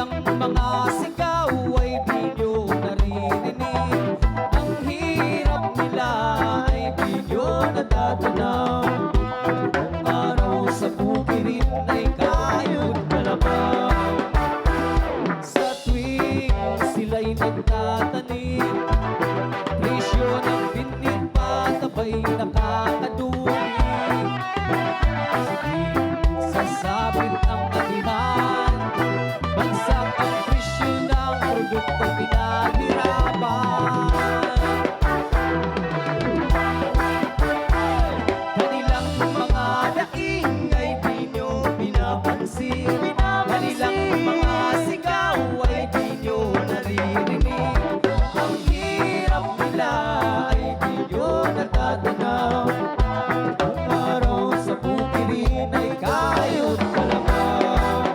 Kanilang mga sigaw ay di nyo naririnig. Ang hirap nila ay di nyo natatanaw. Araw sa bukirin ay kayod kalabaw. Sa tuwing sila'y nagtatanim, presyo ng binhin patabay nakakadumi. Sasabit ang atihan, bagsak ang presyo ng produktong pinaghirapan. Kanilang mga daing ay di nyo pinapansin. Kanilang mga sigaw ay di nyo naririnig. Ang hirap nila ay di nyo natatanaw. Araw sa bukirin ay kayod kalabaw.